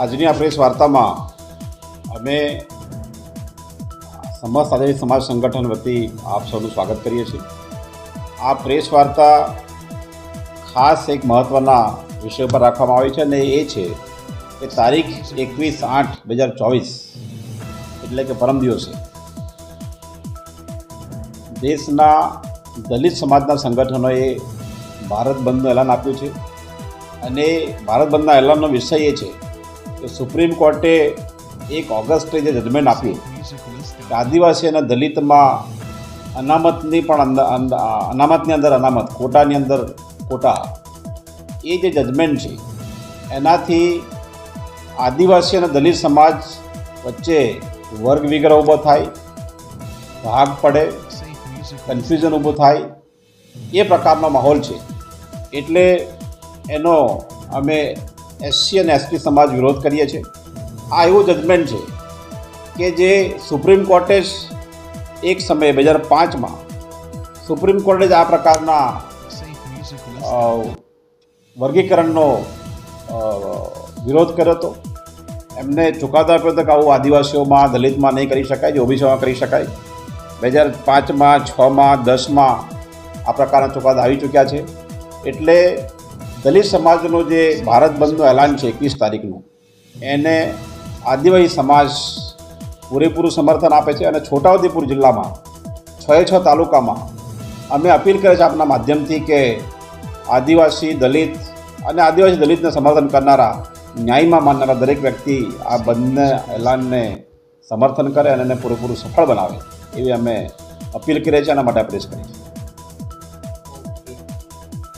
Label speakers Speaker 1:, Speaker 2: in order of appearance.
Speaker 1: આજની આ પ્રેસ વાર્તામાં અમે સમસ્ત આદિવાસી સમાજ સંગઠન વતી આપ સૌનું સ્વાગત કરીએ છીએ। આ પ્રેસ વાર્તા ખાસ એક મહત્ત્વના વિષય પર રાખવામાં આવી છે અને એ છે કે તારીખ 21/8/2024 એટલે કે પરમ દિવસે દેશના દલિત સમાજના સંગઠનોએ ભારત બંધનું એલાન આપ્યું છે અને ભારત બંધના એલાનનો વિષય એ છે કે સુપ્રીમ કોર્ટે 1 ઓગસ્ટે જે જજમેન્ટ આપ્યું કે આદિવાસી અને દલિતમાં અનામતની પણ અનામતની અંદર અનામત, કોટાની અંદર કોટા, એ જે જજમેન્ટ છે એનાથી આદિવાસી અને દલિત સમાજ વચ્ચે વર્ગ વિગ્રહ ઊભો થાય, ભાગ પડે, કન્ફ્યુઝન ઊભું થાય, એ પ્રકારનો માહોલ છે। એટલે એનો અમે એસસી અને એસટી સમાજ વિરોધ કરીએ છીએ। આ એવું જજમેન્ટ છે કે જે સુપ્રીમ કોર્ટે એક સમયે 2005માં સુપ્રીમ કોર્ટે જ આ પ્રકારના વર્ગીકરણનો વિરોધ કર્યો હતો। એમને ચુકાદો આપ્યો હતો કે આવું આદિવાસીઓમાં, દલિતમાં નહીં કરી શકાય, જે ઓબીસીમાં કરી શકાય। 2005માં, 6માં, 10માં આ પ્રકારના ચુકાદા આવી ચૂક્યા છે। એટલે દલિત સમાજનું જે ભારત બંધનું એલાન છે 21 તારીખનું, એને આદિવાસી સમાજ પૂરેપૂરું સમર્થન આપે છે। અને છોટાઉદેપુર જિલ્લામાં 6 તાલુકામાં અમે અપીલ કરે છે આપના માધ્યમથી કે આદિવાસી દલિત અને આદિવાસી દલિતને સમર્થન કરનારા, ન્યાયમાં માનનારા દરેક વ્યક્તિ આ બંને એલાનને સમર્થન કરે અને એને પૂરેપૂરું સફળ બનાવે એવી અમે અપીલ કરીએ છીએ। આના માટે પ્રેસ કરીએ છીએ।